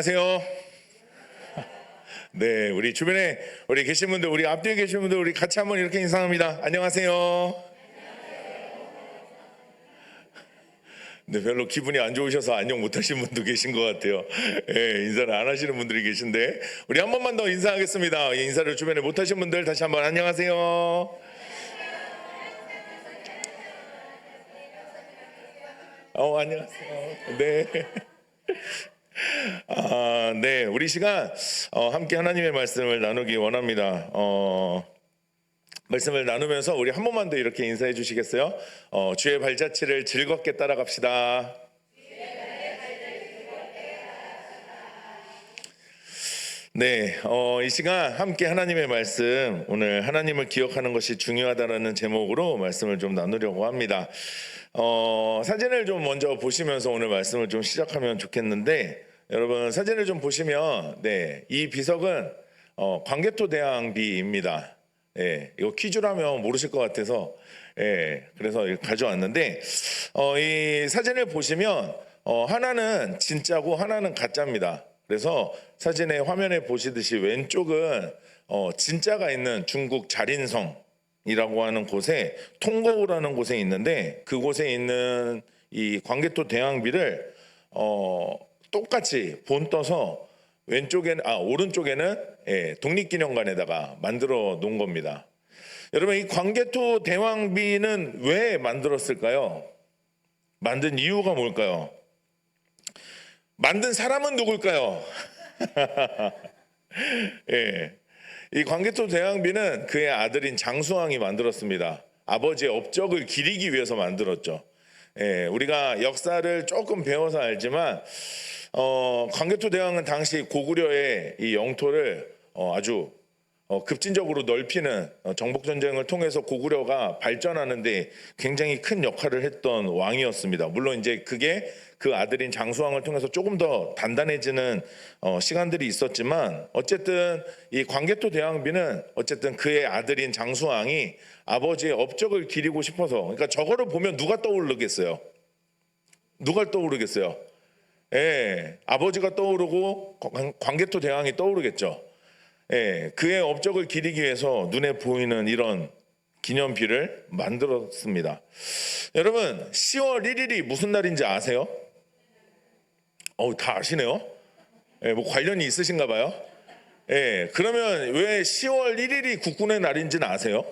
안녕하세요. 네, 우리 주변에 우리 계신 분들, 우리 앞뒤에 계신 분들, 우리 같이 한번 이렇게 인사합니다. 안녕하세요. 네, 별로 기분이 안 좋으셔서 안녕 못하신 분도 계신 것 같아요. 예, 인사를 안 하시는 분들이 계신데 우리 한 번만 더 인사하겠습니다. 인사를 주변에 못하신 분들 다시 한번 안녕하세요. 안녕하세요. 네. 네, 우리 시간 함께 하나님의 말씀을 나누기 원합니다. 말씀을 나누면서 우리 한 번만 더 이렇게 인사해 주시겠어요? 주의 발자취를 즐겁게 따라갑시다. 네, 이 시간 함께 하나님의 말씀, 오늘 하나님을 기억하는 것이 중요하다라는 제목으로 말씀을 좀 나누려고 합니다. 사진을 좀 먼저 보시면서 오늘 말씀을 좀 시작하면 좋겠는데, 여러분 사진을 좀 보시면, 네, 이 비석은 광개토대왕비입니다. 예, 이거 퀴즈라면 모르실 것 같아서, 예, 그래서 가져왔는데, 이 사진을 보시면 하나는 진짜고 하나는 가짜입니다. 그래서 사진의 화면에 보시듯이 왼쪽은 진짜가 있는 중국 자린성이라고 하는 곳에 통거우라는 곳에 있는데, 그곳에 있는 이 광개토 대왕비를 똑같이 본떠서 오른쪽에는 독립기념관에다가 만들어 놓은 겁니다. 여러분, 이 광개토 대왕비는 왜 만들었을까요? 만든 이유가 뭘까요? 만든 사람은 누굴까요? 예. 이 광개토 대왕비는 그의 아들인 장수왕이 만들었습니다. 아버지의 업적을 기리기 위해서 만들었죠. 예, 우리가 역사를 조금 배워서 알지만 광개토 대왕은 당시 고구려의 이 영토를 아주 급진적으로 넓히는 정복 전쟁을 통해서 고구려가 발전하는데 굉장히 큰 역할을 했던 왕이었습니다. 물론 이제 그게 그 아들인 장수왕을 통해서 조금 더 단단해지는 시간들이 있었지만, 어쨌든 이 광개토 대왕비는 어쨌든 그의 아들인 장수왕이 아버지의 업적을 기리고 싶어서, 그러니까 저거를 보면 누가 떠오르겠어요? 누가 떠오르겠어요? 예, 아버지가 떠오르고 광개토 대왕이 떠오르겠죠. 예, 그의 업적을 기리기 위해서 눈에 보이는 이런 기념비를 만들었습니다. 여러분, 10월 1일이 무슨 날인지 아세요? 다 아시네요. 예, 뭐 관련이 있으신가 봐요. 예, 그러면 왜 10월 1일이 국군의 날인지는 아세요?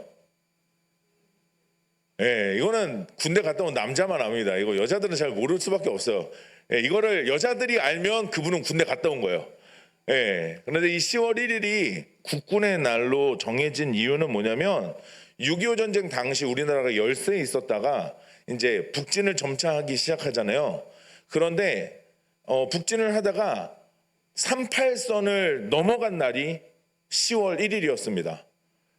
예, 이거는 군대 갔다 온 남자만 압니다. 이거 여자들은 잘 모를 수밖에 없어요. 예, 이거를 여자들이 알면 그분은 군대 갔다 온 거예요. 예, 그런데 이 10월 1일이 국군의 날로 정해진 이유는 뭐냐면, 6.25 전쟁 당시 우리나라가 열세에 있었다가 이제 북진을 점차하기 시작하잖아요. 그런데 북진을 하다가 38선을 넘어간 날이 10월 1일이었습니다.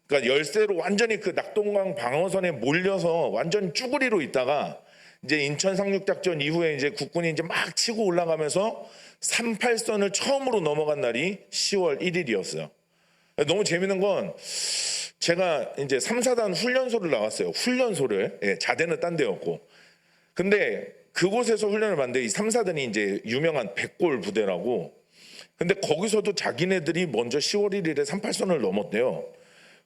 그러니까 열세로 완전히 그 낙동강 방어선에 몰려서 완전 쭈구리로 있다가 이제 인천 상륙작전 이후에 이제 국군이 이제 막 치고 올라가면서 38선을 처음으로 넘어간 날이 10월 1일이었어요. 너무 재밌는 건, 제가 이제 3, 4단 훈련소를 나왔어요. 훈련소를. 예, 자대는 딴 데였고. 근데 그곳에서 훈련을 받는데, 이 3, 4단이 이제 유명한 백골 부대라고. 근데 거기서도 자기네들이 먼저 10월 1일에 38선을 넘었대요.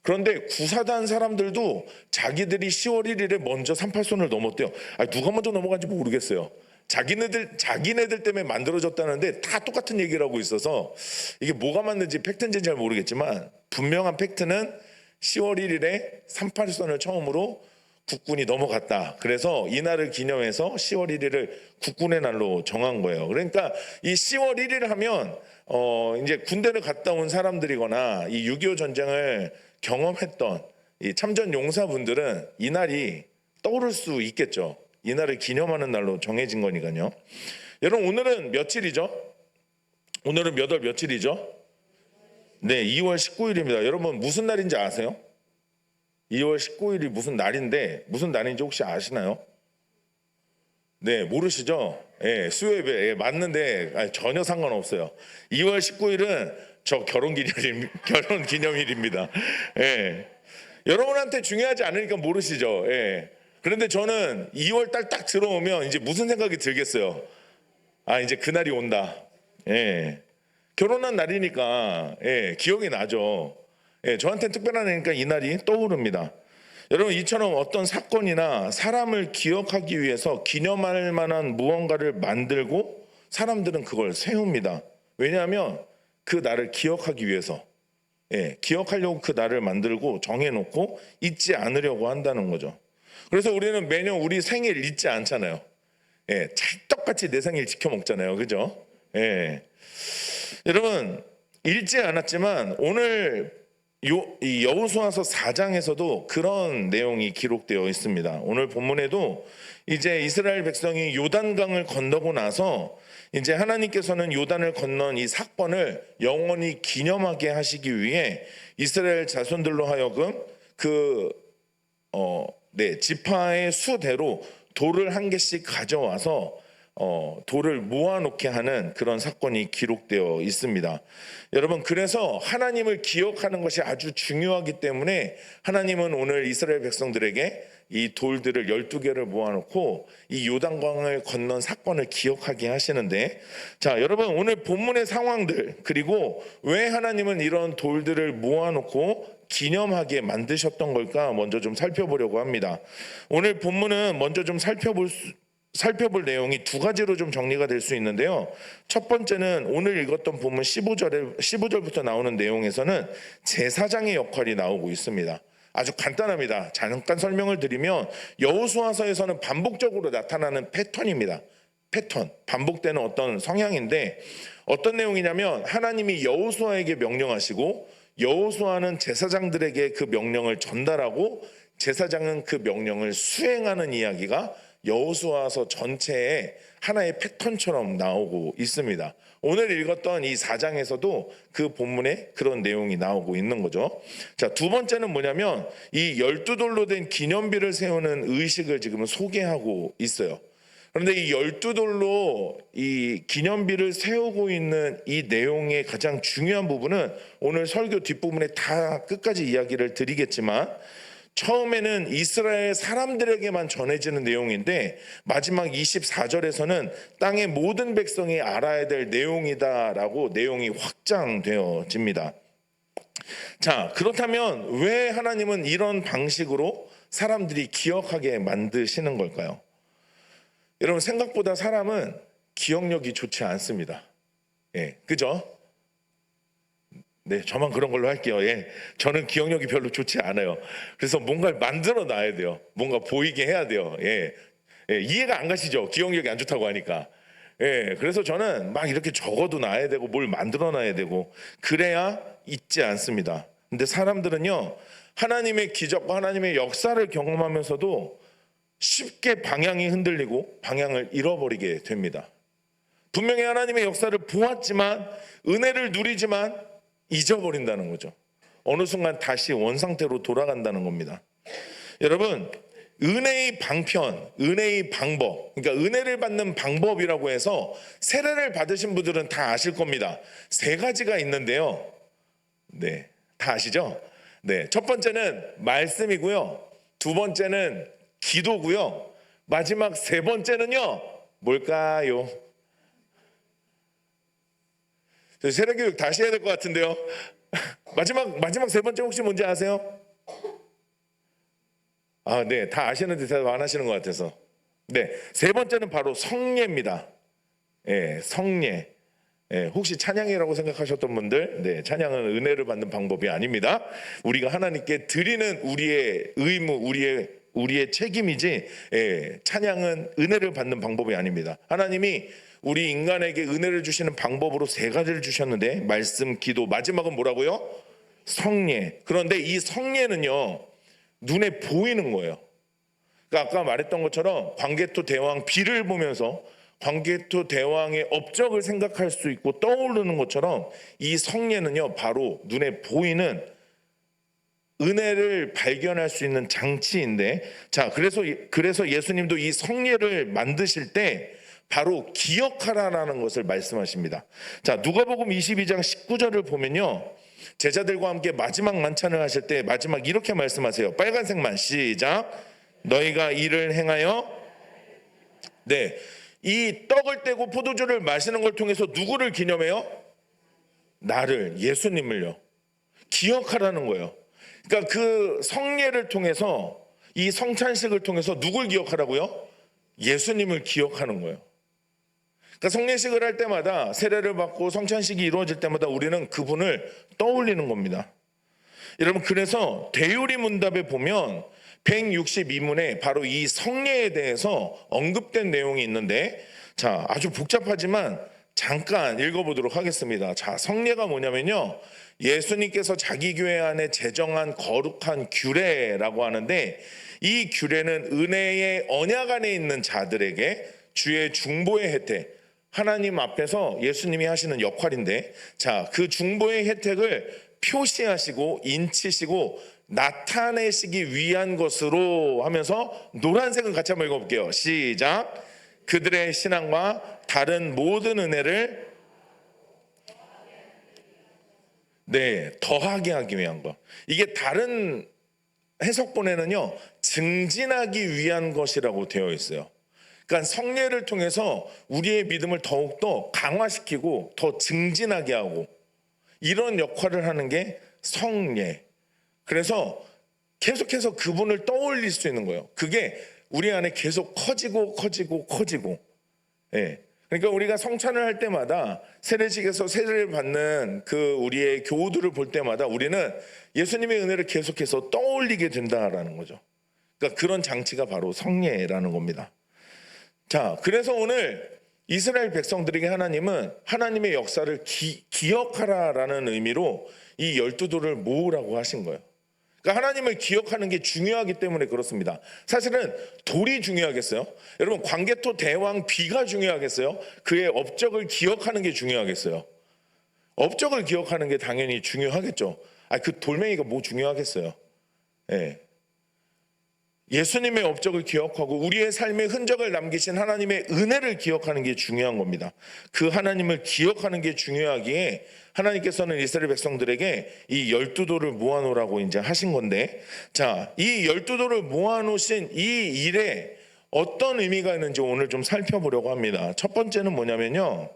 그런데 9사단 사람들도 자기들이 10월 1일에 먼저 38선을 넘었대요. 누가 먼저 넘어간지 모르겠어요. 자기네들 때문에 만들어졌다는데 다 똑같은 얘기를 하고 있어서 이게 뭐가 맞는지 팩트인지는 잘 모르겠지만, 분명한 팩트는 10월 1일에 38선을 처음으로 국군이 넘어갔다. 그래서 이날을 기념해서 10월 1일을 국군의 날로 정한 거예요. 그러니까 이 10월 1일 하면 이제 군대를 갔다 온 사람들이거나 이 6.25 전쟁을 경험했던 이 참전 용사분들은 이 날이 떠오를 수 있겠죠. 이날을 기념하는 날로 정해진 거니까요. 여러분, 오늘은 며칠이죠? 오늘은 몇 월 며칠이죠? 네, 2월 19일입니다. 여러분, 무슨 날인지 아세요? 2월 19일이 무슨 날인데, 무슨 날인지 혹시 아시나요? 네, 모르시죠? 예, 수요예배. 예, 맞는데 전혀 상관없어요. 2월 19일은 저 결혼 기념일입니다. 예. 여러분한테 중요하지 않으니까 모르시죠? 예. 그런데 저는 2월 달 딱 들어오면 이제 무슨 생각이 들겠어요? 이제 그날이 온다. 예. 결혼한 날이니까 기억이 나죠. 저한테는 특별한 날이니까 이 날이 떠오릅니다. 여러분, 이처럼 어떤 사건이나 사람을 기억하기 위해서 기념할 만한 무언가를 만들고 사람들은 그걸 세웁니다. 왜냐하면 그 날을 기억하기 위해서, 기억하려고 그 날을 만들고 정해놓고 잊지 않으려고 한다는 거죠. 그래서 우리는 매년 우리 생일 잊지 않잖아요. 찰떡같이 내 생일 지켜 먹잖아요. 그죠? 여러분, 읽지 않았지만 오늘 이 여호수아서 4장에서도 그런 내용이 기록되어 있습니다. 오늘 본문에도 이제 이스라엘 백성이 요단강을 건너고 나서 이제 하나님께서는 요단을 건넌 이 사건을 영원히 기념하게 하시기 위해 이스라엘 자손들로 하여금 지파의 수대로 돌을 한 개씩 가져와서 돌을 모아놓게 하는 그런 사건이 기록되어 있습니다. 여러분, 그래서 하나님을 기억하는 것이 아주 중요하기 때문에 하나님은 오늘 이스라엘 백성들에게 이 돌들을 12개를 모아놓고 이 요단강을 건넌 사건을 기억하게 하시는데, 자, 여러분, 오늘 본문의 상황들, 그리고 왜 하나님은 이런 돌들을 모아놓고 기념하게 만드셨던 걸까 먼저 좀 살펴보려고 합니다. 오늘 본문은 먼저 좀 살펴볼 내용이 두 가지로 좀 정리가 될 수 있는데요. 첫 번째는 오늘 읽었던 본문 15절부터 나오는 내용에서는 제사장의 역할이 나오고 있습니다. 아주 간단합니다. 잠깐 설명을 드리면 여호수아서에서는 반복적으로 나타나는 패턴입니다. 반복되는 어떤 성향인데, 어떤 내용이냐면 하나님이 여호수아에게 명령하시고 여호수아는 제사장들에게 그 명령을 전달하고 제사장은 그 명령을 수행하는 이야기가 여호수아서 전체에 하나의 패턴처럼 나오고 있습니다. 오늘 읽었던 이 4장에서도 그 본문에 그런 내용이 나오고 있는 거죠. 자, 두 번째는 뭐냐면 이 12돌로 된 기념비를 세우는 의식을 지금 소개하고 있어요. 그런데 이 12돌로 이 기념비를 세우고 있는 이 내용의 가장 중요한 부분은 오늘 설교 뒷부분에 다 끝까지 이야기를 드리겠지만, 처음에는 이스라엘 사람들에게만 전해지는 내용인데 마지막 24절에서는 땅의 모든 백성이 알아야 될 내용이다라고 내용이 확장되어집니다. 자, 그렇다면 왜 하나님은 이런 방식으로 사람들이 기억하게 만드시는 걸까요? 여러분, 생각보다 사람은 기억력이 좋지 않습니다. 그죠? 네, 저만 그런 걸로 할게요. 저는 기억력이 별로 좋지 않아요. 그래서 뭔가를 만들어 놔야 돼요. 뭔가 보이게 해야 돼요. 이해가 안 가시죠? 기억력이 안 좋다고 하니까. 그래서 저는 막 이렇게 적어도 놔야 되고 뭘 만들어 놔야 되고 그래야 잊지 않습니다. 근데 사람들은요, 하나님의 기적과 하나님의 역사를 경험하면서도 쉽게 방향이 흔들리고 방향을 잃어버리게 됩니다. 분명히 하나님의 역사를 보았지만, 은혜를 누리지만 잊어버린다는 거죠. 어느 순간 다시 원상태로 돌아간다는 겁니다. 여러분, 은혜의 방편, 은혜의 방법, 그러니까 은혜를 받는 방법이라고 해서 세례를 받으신 분들은 다 아실 겁니다. 세 가지가 있는데요. 다 아시죠? 첫 번째는 말씀이고요. 두 번째는 기도고요. 마지막 세 번째는요, 뭘까요? 세례교육 다시 해야 될 것 같은데요. 마지막 세 번째 혹시 뭔지 아세요? 다 아시는데 대답 안 하시는 것 같아서. 세 번째는 바로 성례입니다. 성례. 혹시 찬양이라고 생각하셨던 분들, 찬양은 은혜를 받는 방법이 아닙니다. 우리가 하나님께 드리는 우리의 의무, 우리의 책임이지, 찬양은 은혜를 받는 방법이 아닙니다. 하나님이 우리 인간에게 은혜를 주시는 방법으로 세 가지를 주셨는데, 말씀, 기도, 마지막은 뭐라고요? 성례. 그런데 이 성례는요, 눈에 보이는 거예요. 그러니까 아까 말했던 것처럼 광개토 대왕 비를 보면서 광개토 대왕의 업적을 생각할 수 있고 떠오르는 것처럼 이 성례는요, 바로 눈에 보이는 은혜를 발견할 수 있는 장치인데, 자, 그래서 예수님도 이 성례를 만드실 때 바로 기억하라라는 것을 말씀하십니다. 자, 누가복음 22장 19절을 보면요, 제자들과 함께 마지막 만찬을 하실 때 마지막 이렇게 말씀하세요. 빨간색만 시작. 너희가 이를 행하여. 이 떡을 떼고 포도주를 마시는 걸 통해서 누구를 기념해요? 나를, 예수님을요, 기억하라는 거예요. 그러니까 그 성례를 통해서, 이 성찬식을 통해서 누굴 기억하라고요? 예수님을 기억하는 거예요. 그러니까 성례식을 할 때마다, 세례를 받고 성찬식이 이루어질 때마다 우리는 그분을 떠올리는 겁니다. 여러분, 그래서 대유리 문답에 보면 162문에 바로 이 성례에 대해서 언급된 내용이 있는데, 자, 아주 복잡하지만 잠깐 읽어보도록 하겠습니다. 자, 성례가 뭐냐면요, 예수님께서 자기 교회 안에 제정한 거룩한 규례라고 하는데, 이 규례는 은혜의 언약 안에 있는 자들에게 주의 중보의 혜택, 하나님 앞에서 예수님이 하시는 역할인데, 자, 그 중보의 혜택을 표시하시고 인치시고 나타내시기 위한 것으로 하면서, 노란색은 같이 한번 읽어볼게요. 시작. 그들의 신앙과 다른 모든 은혜를 더하게 하기 위한 것. 이게 다른 해석본에는요, 증진하기 위한 것이라고 되어 있어요. 그러니까 성례를 통해서 우리의 믿음을 더욱더 강화시키고 더 증진하게 하고, 이런 역할을 하는 게 성례. 그래서 계속해서 그분을 떠올릴 수 있는 거예요. 그게 우리 안에 계속 커지고. 예. 그러니까 우리가 성찬을 할 때마다, 세례식에서 세례를 받는 그 우리의 교우들을 볼 때마다 우리는 예수님의 은혜를 계속해서 떠올리게 된다라는 거죠. 그러니까 그런 장치가 바로 성례라는 겁니다. 자, 그래서 오늘 이스라엘 백성들에게 하나님은 하나님의 역사를 기억하라라는 의미로 이 12돌을 모으라고 하신 거예요. 그러니까 하나님을 기억하는 게 중요하기 때문에 그렇습니다. 사실은 돌이 중요하겠어요? 여러분, 광개토 대왕 비가 중요하겠어요? 그의 업적을 기억하는 게 중요하겠어요? 업적을 기억하는 게 당연히 중요하겠죠. 그 돌멩이가 뭐 중요하겠어요? 예. 예수님의 업적을 기억하고 우리의 삶의 흔적을 남기신 하나님의 은혜를 기억하는 게 중요한 겁니다. 그 하나님을 기억하는 게 중요하기에 하나님께서는 이스라엘 백성들에게 이 12돌을 모아놓으라고 이제 하신 건데, 자, 이 12돌을 모아놓으신 이 일에 어떤 의미가 있는지 오늘 좀 살펴보려고 합니다. 첫 번째는 뭐냐면요,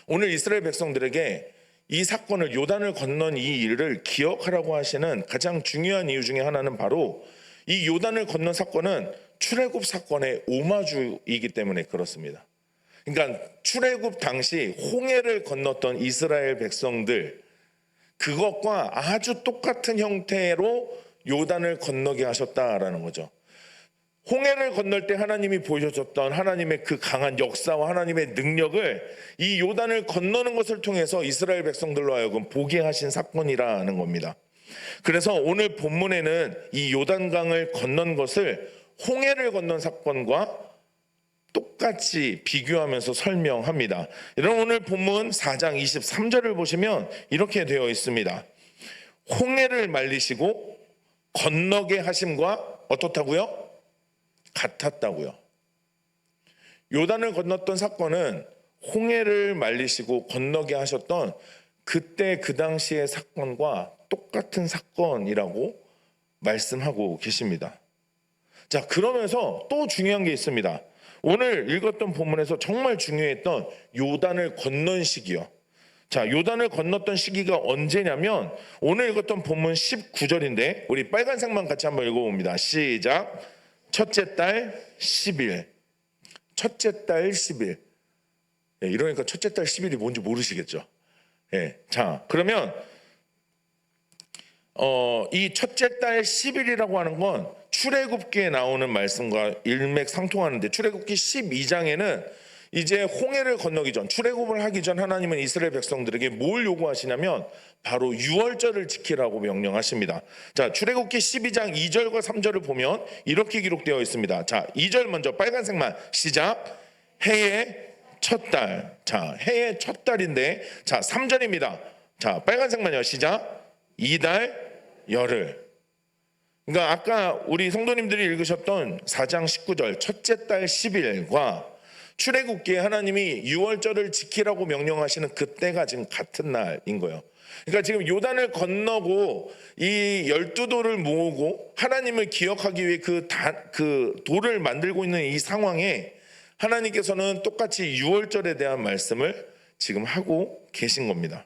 오늘 이스라엘 백성들에게 이 사건을, 요단을 건넌 이 일을 기억하라고 하시는 가장 중요한 이유 중에 하나는 바로 이 요단을 건넌 사건은 출애굽 사건의 오마주이기 때문에 그렇습니다. 그러니까 출애굽 당시 홍해를 건넜던 이스라엘 백성들, 그것과 아주 똑같은 형태로 요단을 건너게 하셨다라는 거죠. 홍해를 건널 때 하나님이 보여줬던 하나님의 그 강한 역사와 하나님의 능력을 이 요단을 건너는 것을 통해서 이스라엘 백성들로 하여금 보게 하신 사건이라는 겁니다. 그래서 오늘 본문에는 이 요단강을 건넌 것을 홍해를 건넌 사건과 똑같이 비교하면서 설명합니다. 여러분, 오늘 본문 4장 23절을 보시면 이렇게 되어 있습니다. 홍해를 말리시고 건너게 하심과 어떻다고요? 같았다고요. 요단을 건넜던 사건은 홍해를 말리시고 건너게 하셨던 그때 그 당시의 사건과 똑같은 사건이라고 말씀하고 계십니다. 자, 그러면서 또 중요한 게 있습니다. 오늘 읽었던 본문에서 정말 중요했던 요단을 건넌 시기요. 자, 요단을 건넜던 시기가 언제냐면 오늘 읽었던 본문 19절인데 우리 빨간색만 같이 한번 읽어봅니다. 시작. 첫째 달 10일. 첫째 달 10일. 이러니까 첫째 달 10일이 뭔지 모르시겠죠. 자, 그러면 이 첫째 달 10일이라고 하는 건 출애굽기에 나오는 말씀과 일맥상통하는데, 출애굽기 12장에는 이제 홍해를 건너기 전, 출애굽을 하기 전 하나님은 이스라엘 백성들에게 뭘 요구하시냐면 바로 유월절을 지키라고 명령하십니다. 자, 출애굽기 12장 2절과 3절을 보면 이렇게 기록되어 있습니다. 자, 2절 먼저 빨간색만 시작. 해의 첫 달. 자, 해의 첫 달인데, 자, 3절입니다. 자, 빨간색만요. 시작. 이달 열흘. 그러니까 아까 우리 성도님들이 읽으셨던 4장 19절 첫째 달 10일과 출애굽기에 하나님이 유월절을 지키라고 명령하시는 그때가 지금 같은 날인 거예요. 그러니까 지금 요단을 건너고 이 12돌을 모으고 하나님을 기억하기 위해 그 돌을 만들고 있는 이 상황에 하나님께서는 똑같이 유월절에 대한 말씀을 지금 하고 계신 겁니다.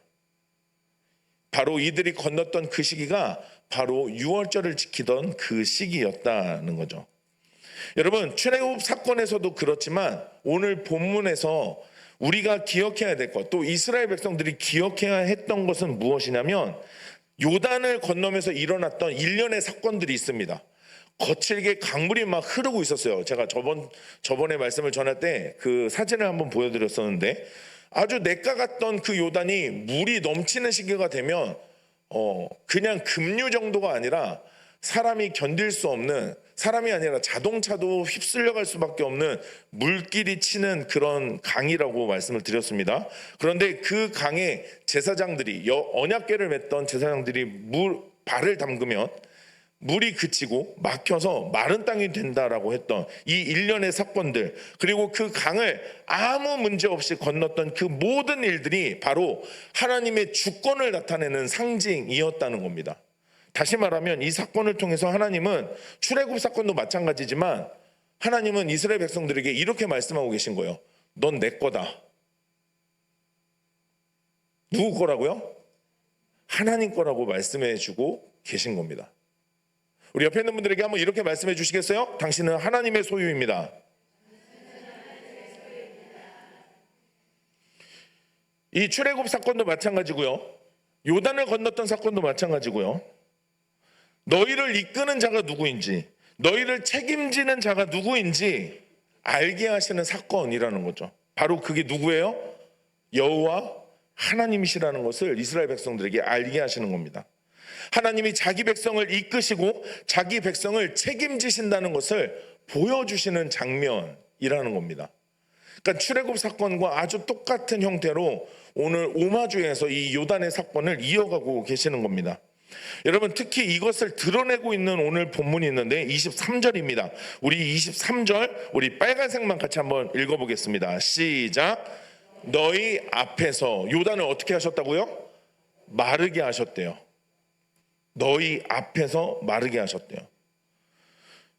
바로 이들이 건넜던 그 시기가 바로 유월절을 지키던 그 시기였다는 거죠. 여러분, 출애굽 사건에서도 그렇지만 오늘 본문에서 우리가 기억해야 될 것, 또 이스라엘 백성들이 기억해야 했던 것은 무엇이냐면 요단을 건너면서 일어났던 일련의 사건들이 있습니다. 거칠게 강물이 막 흐르고 있었어요. 제가 저번에 말씀을 전할 때 그 사진을 한번 보여드렸었는데, 아주 냇가 같던 그 요단이 물이 넘치는 시기가 되면 그냥 급류 정도가 아니라 사람이 견딜 수 없는, 사람이 아니라 자동차도 휩쓸려 갈 수밖에 없는 물길이 치는 그런 강이라고 말씀을 드렸습니다. 그런데 그 강에 제사장들이, 언약궤를 맸던 제사장들이 발을 담그면 물이 그치고 막혀서 마른 땅이 된다라고 했던 이 일련의 사건들, 그리고 그 강을 아무 문제 없이 건넜던 그 모든 일들이 바로 하나님의 주권을 나타내는 상징이었다는 겁니다. 다시 말하면 이 사건을 통해서 하나님은, 출애굽 사건도 마찬가지지만 하나님은 이스라엘 백성들에게 이렇게 말씀하고 계신 거예요. 넌 내 거다. 누구 거라고요? 하나님 거라고 말씀해 주고 계신 겁니다. 우리 옆에 있는 분들에게 한번 이렇게 말씀해 주시겠어요? 당신은 하나님의 소유입니다. 이 출애굽 사건도 마찬가지고요. 요단을 건넜던 사건도 마찬가지고요. 너희를 이끄는 자가 누구인지, 너희를 책임지는 자가 누구인지 알게 하시는 사건이라는 거죠. 바로 그게 누구예요? 여호와 하나님이시라는 것을 이스라엘 백성들에게 알게 하시는 겁니다. 하나님이 자기 백성을 이끄시고 자기 백성을 책임지신다는 것을 보여주시는 장면이라는 겁니다. 그러니까 출애굽 사건과 아주 똑같은 형태로 오늘 오마주에서 이 요단의 사건을 이어가고 계시는 겁니다. 여러분, 특히 이것을 드러내고 있는 오늘 본문이 있는데 23절입니다. 우리 23절, 우리 빨간색만 같이 한번 읽어보겠습니다. 시작. 너희 앞에서, 요단을 어떻게 하셨다고요? 마르게 하셨대요. 너희 앞에서 마르게 하셨대요.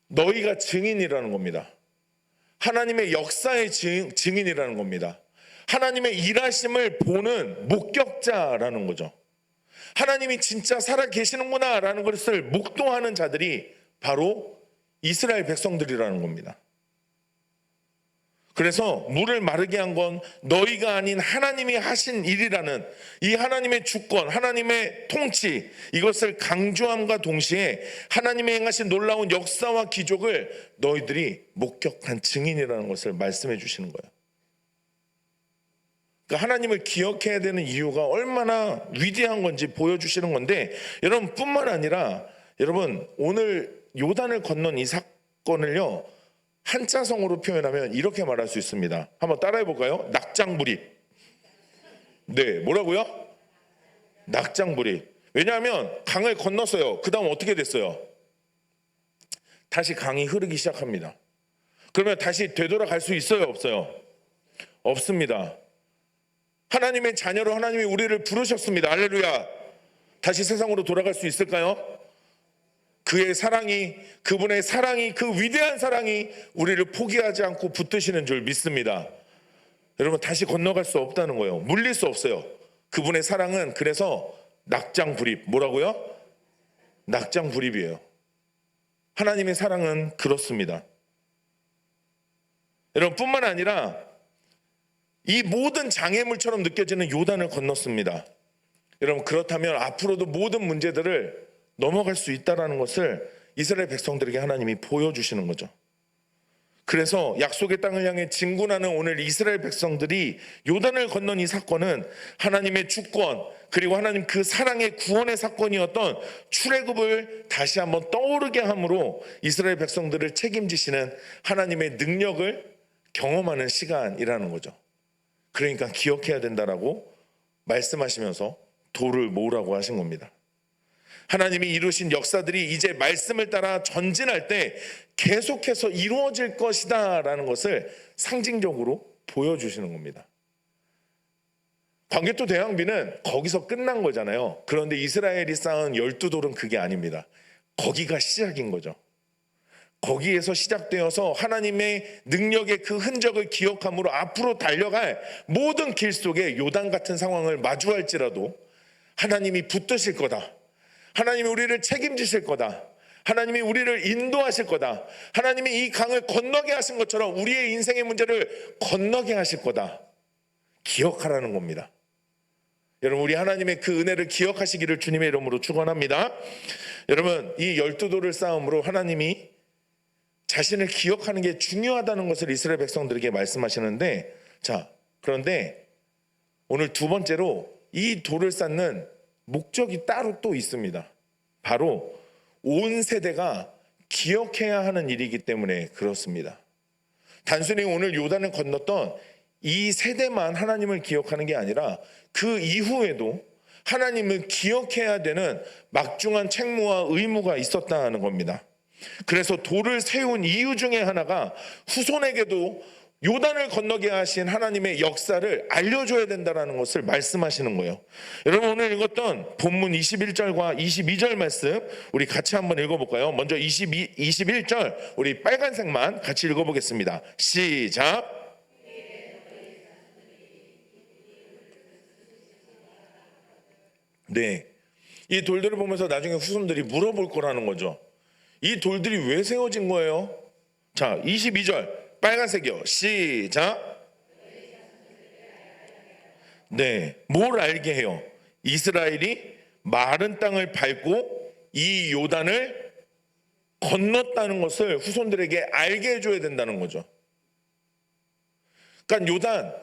너희가 증인이라는 겁니다. 하나님의 역사의 증인이라는 겁니다. 하나님의 일하심을 보는 목격자라는 거죠. 하나님이 진짜 살아 계시는구나 라는 것을 목도하는 자들이 바로 이스라엘 백성들이라는 겁니다. 그래서 물을 마르게 한 건 너희가 아닌 하나님이 하신 일이라는 이 하나님의 주권, 하나님의 통치, 이것을 강조함과 동시에 하나님의 행하신 놀라운 역사와 기적을 너희들이 목격한 증인이라는 것을 말씀해 주시는 거예요. 그러니까 하나님을 기억해야 되는 이유가 얼마나 위대한 건지 보여주시는 건데, 여러분 뿐만 아니라 여러분 오늘 요단을 건넌 이 사건을요 한자성어로 표현하면 이렇게 말할 수 있습니다. 한번 따라해 볼까요? 낙장불입. 네, 뭐라고요? 낙장불입. 왜냐하면 강을 건넜어요. 그 다음 어떻게 됐어요? 다시 강이 흐르기 시작합니다. 그러면 다시 되돌아갈 수 있어요? 없어요? 없습니다. 하나님의 자녀로 하나님이 우리를 부르셨습니다. 할렐루야. 다시 세상으로 돌아갈 수 있을까요? 그의 사랑이, 그분의 사랑이, 그 위대한 사랑이 우리를 포기하지 않고 붙드시는 줄 믿습니다. 여러분, 다시 건너갈 수 없다는 거예요. 물릴 수 없어요. 그분의 사랑은 그래서 낙장불입. 뭐라고요? 낙장불입이에요. 하나님의 사랑은 그렇습니다. 여러분, 뿐만 아니라 이 모든 장애물처럼 느껴지는 요단을 건넜습니다. 여러분, 그렇다면 앞으로도 모든 문제들을 넘어갈 수 있다는 것을 이스라엘 백성들에게 하나님이 보여주시는 거죠. 그래서 약속의 땅을 향해 진군하는 오늘 이스라엘 백성들이 요단을 건넌 이 사건은 하나님의 주권, 그리고 하나님 그 사랑의 구원의 사건이었던 출애굽을 다시 한번 떠오르게 함으로 이스라엘 백성들을 책임지시는 하나님의 능력을 경험하는 시간이라는 거죠. 그러니까 기억해야 된다라고 말씀하시면서 돌을 모으라고 하신 겁니다. 하나님이 이루신 역사들이 이제 말씀을 따라 전진할 때 계속해서 이루어질 것이다 라는 것을 상징적으로 보여주시는 겁니다. 광개토 대왕비는 거기서 끝난 거잖아요. 그런데 이스라엘이 쌓은 12돌은 그게 아닙니다. 거기가 시작인 거죠. 거기에서 시작되어서 하나님의 능력의 그 흔적을 기억함으로 앞으로 달려갈 모든 길 속에 요단 같은 상황을 마주할지라도 하나님이 붙드실 거다. 하나님이 우리를 책임지실 거다. 하나님이 우리를 인도하실 거다. 하나님이 이 강을 건너게 하신 것처럼 우리의 인생의 문제를 건너게 하실 거다. 기억하라는 겁니다. 여러분, 우리 하나님의 그 은혜를 기억하시기를 주님의 이름으로 축원합니다. 여러분, 이 12돌을 쌓음으로 하나님이 자신을 기억하는 게 중요하다는 것을 이스라엘 백성들에게 말씀하시는데, 자, 그런데 오늘 두 번째로 이 돌을 쌓는 목적이 따로 또 있습니다. 바로 온 세대가 기억해야 하는 일이기 때문에 그렇습니다. 단순히 오늘 요단을 건넜던 이 세대만 하나님을 기억하는 게 아니라 그 이후에도 하나님을 기억해야 되는 막중한 책무와 의무가 있었다는 겁니다. 그래서 돌을 세운 이유 중에 하나가 후손에게도 요단을 건너게 하신 하나님의 역사를 알려줘야 된다는 것을 말씀하시는 거예요. 여러분, 오늘 읽었던 본문 21절과 22절 말씀 우리 같이 한번 읽어볼까요? 먼저 21절 우리 빨간색만 같이 읽어보겠습니다. 시작. 네, 이 돌들을 보면서 나중에 후손들이 물어볼 거라는 거죠. 이 돌들이 왜 세워진 거예요? 자, 22절 빨간색이요. 시작. 네, 뭘 알게 해요? 이스라엘이 마른 땅을 밟고 이 요단을 건넜다는 것을 후손들에게 알게 해줘야 된다는 거죠. 그러니까 요단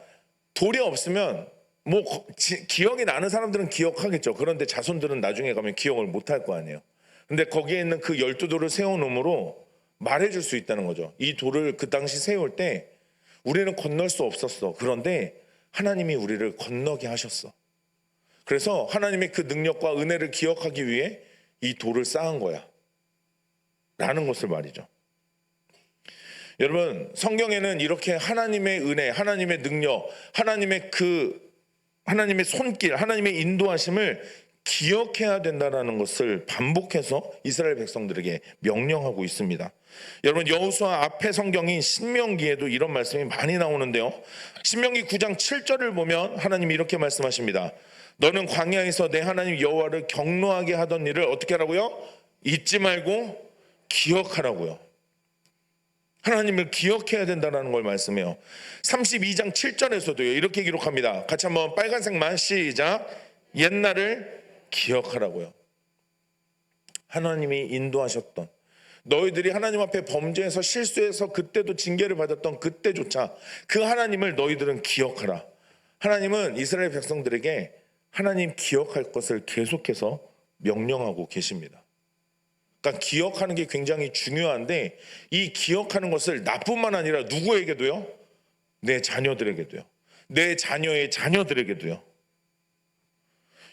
돌이 없으면 뭐 기억이 나는 사람들은 기억하겠죠. 그런데 자손들은 나중에 가면 기억을 못할 거 아니에요. 근데 거기에 있는 그 12돌을 세워놓음으로 말해줄 수 있다는 거죠. 이 돌을 그 당시 세울 때 우리는 건널 수 없었어. 그런데 하나님이 우리를 건너게 하셨어. 그래서 하나님의 그 능력과 은혜를 기억하기 위해 이 돌을 쌓은 거야 라는 것을 말이죠. 여러분, 성경에는 이렇게 하나님의 은혜, 하나님의 능력, 하나님의 손길, 하나님의 인도하심을 기억해야 된다는 것을 반복해서 이스라엘 백성들에게 명령하고 있습니다. 여러분, 여호수아 앞에 성경인 신명기에도 이런 말씀이 많이 나오는데요. 신명기 9장 7절을 보면 하나님이 이렇게 말씀하십니다. 너는 광야에서 내 하나님 여호와를 경노하게 하던 일을 어떻게 하라고요? 잊지 말고 기억하라고요. 하나님을 기억해야 된다는 걸 말씀해요. 32장 7절에서도요 이렇게 기록합니다. 같이 한번 빨간색만 시작. 옛날을 기억하라고요. 하나님이 인도하셨던, 너희들이 하나님 앞에 범죄해서 실수해서 그때도 징계를 받았던 그때조차 그 하나님을 너희들은 기억하라. 하나님은 이스라엘 백성들에게 하나님 기억할 것을 계속해서 명령하고 계십니다. 그러니까 기억하는 게 굉장히 중요한데 이 기억하는 것을 나뿐만 아니라 누구에게도요? 내 자녀들에게도요. 내 자녀의 자녀들에게도요.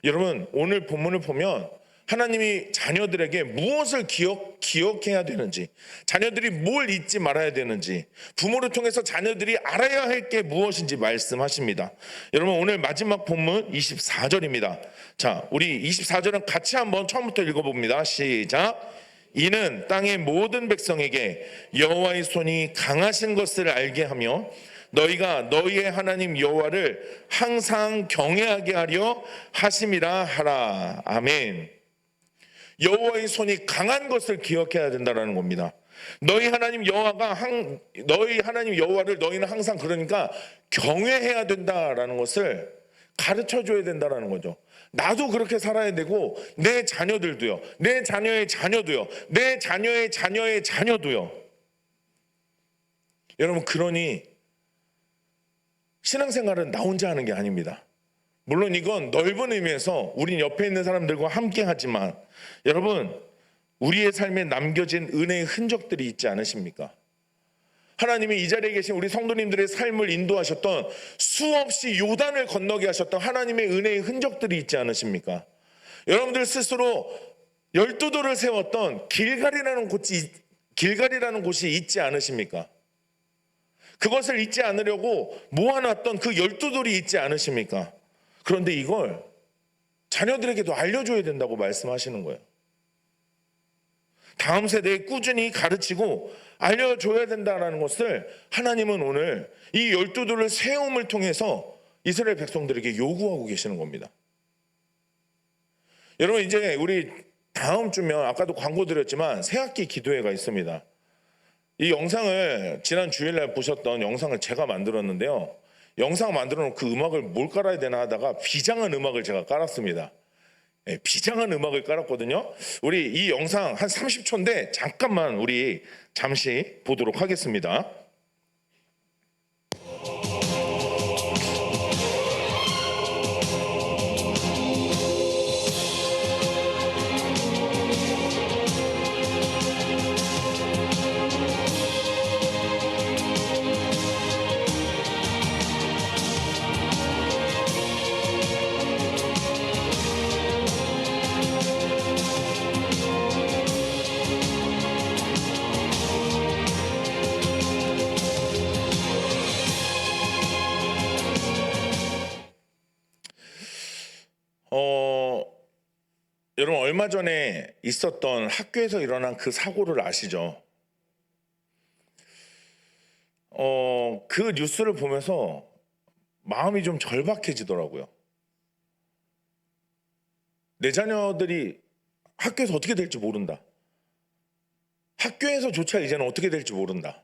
여러분, 오늘 본문을 보면 하나님이 자녀들에게 무엇을 기억해야 되는지, 자녀들이 뭘 잊지 말아야 되는지, 부모를 통해서 자녀들이 알아야 할 게 무엇인지 말씀하십니다. 여러분, 오늘 마지막 본문 24절입니다. 자, 우리 24절은 같이 한번 처음부터 읽어봅니다. 시작. 이는 땅의 모든 백성에게 여호와의 손이 강하신 것을 알게 하며 너희가 너희의 하나님 여호와를 항상 경외하게 하려 하심이라 하라. 아멘. 여호와의 손이 강한 것을 기억해야 된다는 겁니다. 너희 하나님 여호와를 너희는 항상 그러니까 경외해야 된다라는 것을 가르쳐 줘야 된다는 거죠. 나도 그렇게 살아야 되고 내 자녀들도요. 내 자녀의 자녀도요. 내 자녀의 자녀의 자녀도요. 여러분, 그러니 신앙생활은 나 혼자 하는 게 아닙니다. 물론 이건 넓은 의미에서 우린 옆에 있는 사람들과 함께 하지만 여러분, 우리의 삶에 남겨진 은혜의 흔적들이 있지 않으십니까? 하나님이 이 자리에 계신 우리 성도님들의 삶을 인도하셨던, 수없이 요단을 건너게 하셨던 하나님의 은혜의 흔적들이 있지 않으십니까? 여러분들 스스로 12돌을 세웠던 길갈이라는 곳이 있지 않으십니까? 그것을 잊지 않으려고 모아놨던 그 12돌이 있지 않으십니까? 그런데 이걸 자녀들에게도 알려줘야 된다고 말씀하시는 거예요. 다음 세대에 꾸준히 가르치고 알려줘야 된다는 것을 하나님은 오늘 이 12돌을 세움을 통해서 이스라엘 백성들에게 요구하고 계시는 겁니다. 여러분 이제 우리 다음 주면 아까도 광고 드렸지만 새학기 기도회가 있습니다. 이 영상을 지난 주일날 보셨던 영상을 제가 만들었는데요. 영상 만들어 놓은 그 음악을 뭘 깔아야 되나 하다가 비장한 음악을 제가 깔았습니다. 네, 비장한 음악을 깔았거든요. 우리 이 영상 한 30초인데 잠깐만 우리 잠시 보도록 하겠습니다. 여러분 얼마 전에 있었던 학교에서 일어난 그 사고를 아시죠? 그 뉴스를 보면서 마음이 좀 절박해지더라고요. 내 자녀들이 학교에서 어떻게 될지 모른다. 학교에서조차 이제는 어떻게 될지 모른다.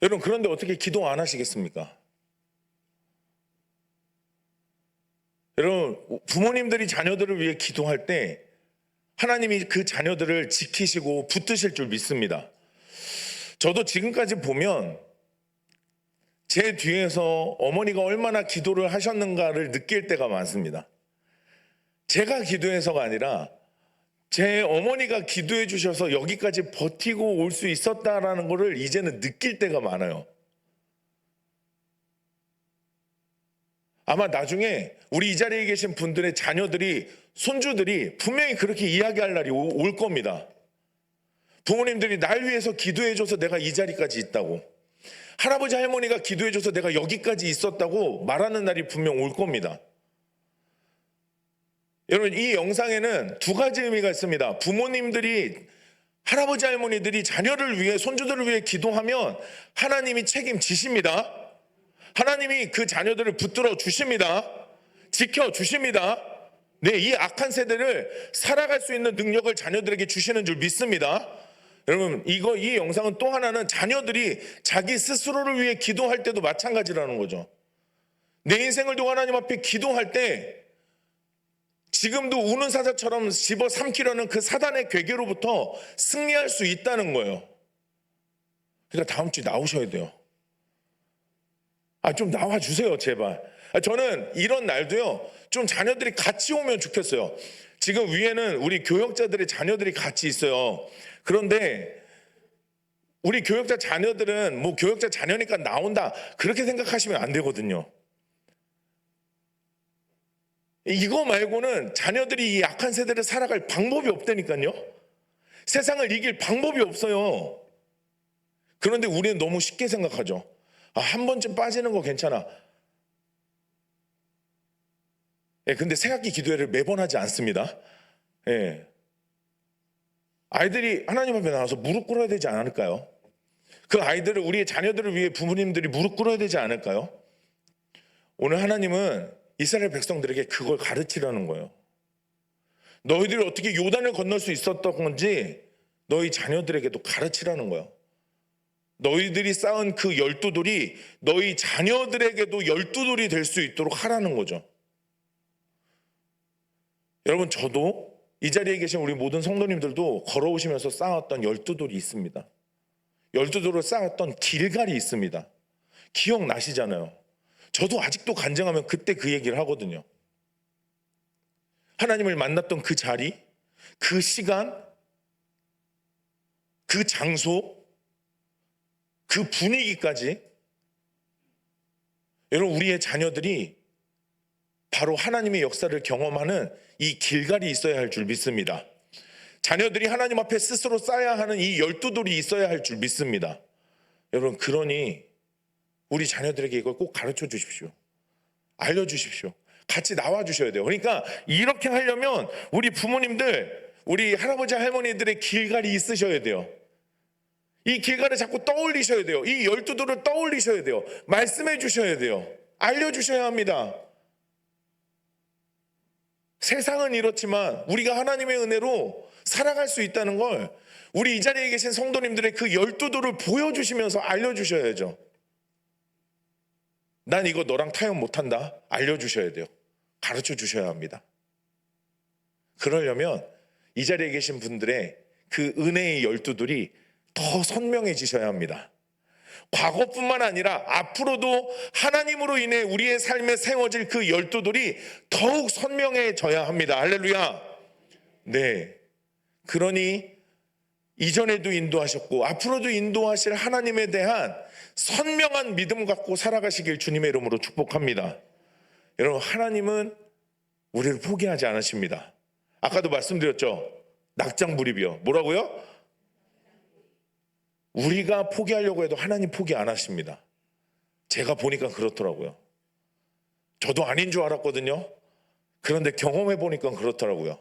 여러분 그런데 어떻게 기도 안 하시겠습니까? 여러분 부모님들이 자녀들을 위해 기도할 때 하나님이 그 자녀들을 지키시고 붙드실 줄 믿습니다. 저도 지금까지 보면 제 뒤에서 어머니가 얼마나 기도를 하셨는가를 느낄 때가 많습니다. 제가 기도해서가 아니라 제 어머니가 기도해 주셔서 여기까지 버티고 올 수 있었다라는 것을 이제는 느낄 때가 많아요. 아마 나중에 우리 이 자리에 계신 분들의 자녀들이, 손주들이 분명히 그렇게 이야기할 날이 올 겁니다. 부모님들이 날 위해서 기도해줘서 내가 이 자리까지 있다고, 할아버지 할머니가 기도해줘서 내가 여기까지 있었다고 말하는 날이 분명 올 겁니다. 여러분 이 영상에는 두 가지 의미가 있습니다. 부모님들이, 할아버지 할머니들이 자녀를 위해, 손주들을 위해 기도하면 하나님이 책임지십니다. 하나님이 그 자녀들을 붙들어 주십니다. 지켜 주십니다. 네, 이 악한 세대를 살아갈 수 있는 능력을 자녀들에게 주시는 줄 믿습니다. 여러분 이 영상은 또 하나는 자녀들이 자기 스스로를 위해 기도할 때도 마찬가지라는 거죠. 내 인생을 두고 하나님 앞에 기도할 때 지금도 우는 사자처럼 집어삼키려는 그 사단의 괴계로부터 승리할 수 있다는 거예요. 그러니까 다음 주에 나오셔야 돼요. 좀 나와주세요 제발. 저는 이런 날도요 좀 자녀들이 같이 오면 좋겠어요. 지금 위에는 우리 교역자들의 자녀들이 같이 있어요. 그런데 우리 교역자 자녀들은 뭐 교역자 자녀니까 나온다 그렇게 생각하시면 안 되거든요. 이거 말고는 자녀들이 이 악한 세대를 살아갈 방법이 없다니까요. 세상을 이길 방법이 없어요. 그런데 우리는 너무 쉽게 생각하죠. 한 번쯤 빠지는 거 괜찮아. 근데 새학기 기도회를 매번 하지 않습니다. 아이들이 하나님 앞에 나와서 무릎 꿇어야 되지 않을까요? 그 아이들을, 우리의 자녀들을 위해 부모님들이 무릎 꿇어야 되지 않을까요? 오늘 하나님은 이스라엘 백성들에게 그걸 가르치라는 거예요. 너희들이 어떻게 요단을 건널 수 있었던 건지 너희 자녀들에게도 가르치라는 거예요. 너희들이 쌓은 그 12돌이 너희 자녀들에게도 12돌이 될 수 있도록 하라는 거죠. 여러분 저도 이 자리에 계신 우리 모든 성도님들도 걸어오시면서 쌓았던 12돌이 있습니다. 12돌을 쌓았던 길갈이 있습니다. 기억나시잖아요. 저도 아직도 간증하면 그때 그 얘기를 하거든요. 하나님을 만났던 그 자리, 그 시간, 그 장소, 그 분위기까지 여러분 우리의 자녀들이 바로 하나님의 역사를 경험하는 이 길갈이 있어야 할 줄 믿습니다. 자녀들이 하나님 앞에 스스로 쌓아야 하는 이 12돌이 있어야 할 줄 믿습니다. 여러분 그러니 우리 자녀들에게 이걸 꼭 가르쳐 주십시오. 알려주십시오. 같이 나와주셔야 돼요. 그러니까 이렇게 하려면 우리 부모님들, 우리 할아버지 할머니들의 길갈이 있으셔야 돼요. 이 길갈을 자꾸 떠올리셔야 돼요. 이 12돌을 떠올리셔야 돼요. 말씀해 주셔야 돼요. 알려주셔야 합니다. 세상은 이렇지만 우리가 하나님의 은혜로 살아갈 수 있다는 걸 우리 이 자리에 계신 성도님들의 그 12도를 보여주시면서 알려주셔야죠. 난 이거 너랑 타협 못한다. 알려주셔야 돼요. 가르쳐 주셔야 합니다. 그러려면 이 자리에 계신 분들의 그 은혜의 12들이 더 선명해지셔야 합니다. 과거뿐만 아니라 앞으로도 하나님으로 인해 우리의 삶에 세워질 그 12들이 더욱 선명해져야 합니다. 할렐루야. 네. 그러니 이전에도 인도하셨고 앞으로도 인도하실 하나님에 대한 선명한 믿음 갖고 살아가시길 주님의 이름으로 축복합니다. 여러분, 하나님은 우리를 포기하지 않으십니다. 아까도 말씀드렸죠. 낙장불입이요. 뭐라고요? 우리가 포기하려고 해도 하나님 포기 안 하십니다. 제가 보니까 그렇더라고요. 저도 아닌 줄 알았거든요. 그런데 경험해 보니까 그렇더라고요.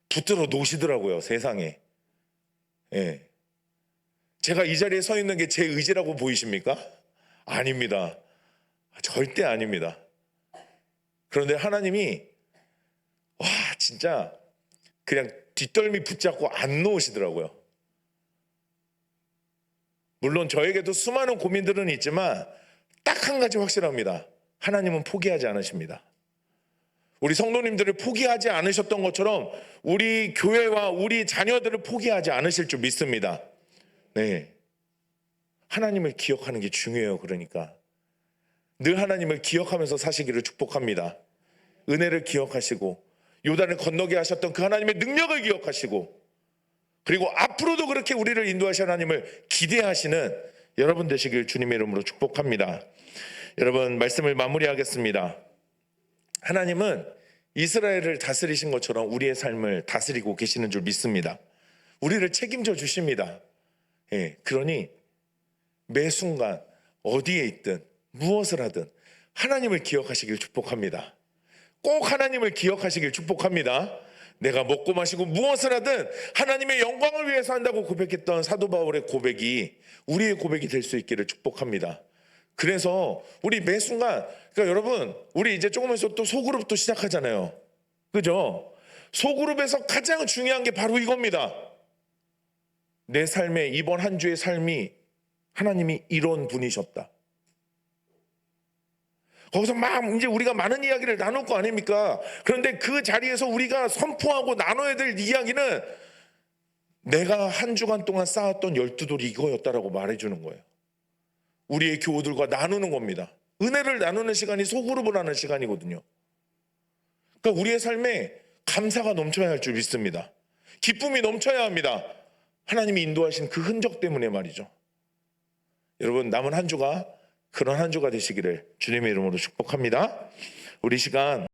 붙들어 놓으시더라고요, 세상에. 예. 제가 이 자리에 서 있는 게 제 의지라고 보이십니까? 아닙니다. 절대 아닙니다. 그런데 하나님이 진짜 그냥 뒷덜미 붙잡고 안 놓으시더라고요. 물론 저에게도 수많은 고민들은 있지만 딱 한 가지 확실합니다. 하나님은 포기하지 않으십니다. 우리 성도님들을 포기하지 않으셨던 것처럼 우리 교회와 우리 자녀들을 포기하지 않으실 줄 믿습니다. 네, 하나님을 기억하는 게 중요해요. 그러니까 늘 하나님을 기억하면서 사시기를 축복합니다. 은혜를 기억하시고 요단을 건너게 하셨던 그 하나님의 능력을 기억하시고 그리고 앞으로도 그렇게 우리를 인도하실 하나님을 기대하시는 여러분 되시길 주님의 이름으로 축복합니다. 여러분, 말씀을 마무리하겠습니다. 하나님은 이스라엘을 다스리신 것처럼 우리의 삶을 다스리고 계시는 줄 믿습니다. 우리를 책임져 주십니다. 예, 그러니 매 순간 어디에 있든 무엇을 하든 하나님을 기억하시길 축복합니다. 꼭 하나님을 기억하시길 축복합니다. 내가 먹고 마시고 무엇을 하든 하나님의 영광을 위해서 한다고 고백했던 사도 바울의 고백이 우리의 고백이 될 수 있기를 축복합니다. 그래서 우리 매 순간, 그러니까 여러분, 우리 이제 조금 있으면 또 소그룹도 시작하잖아요. 그죠? 소그룹에서 가장 중요한 게 바로 이겁니다. 내 삶의 이번 한 주의 삶이 하나님이 이런 분이셨다. 거기서 막 이제 우리가 많은 이야기를 나눌 거 아닙니까? 그런데 그 자리에서 우리가 선포하고 나눠야 될 이야기는 내가 한 주간 동안 쌓았던 12돌이 이거였다라고 말해주는 거예요. 우리의 교우들과 나누는 겁니다. 은혜를 나누는 시간이 소그룹을 하는 시간이거든요. 그러니까 우리의 삶에 감사가 넘쳐야 할 줄 믿습니다. 기쁨이 넘쳐야 합니다. 하나님이 인도하신 그 흔적 때문에 말이죠. 여러분, 남은 한 주가 그런 한 주가 되시기를 주님의 이름으로 축복합니다. 우리 시간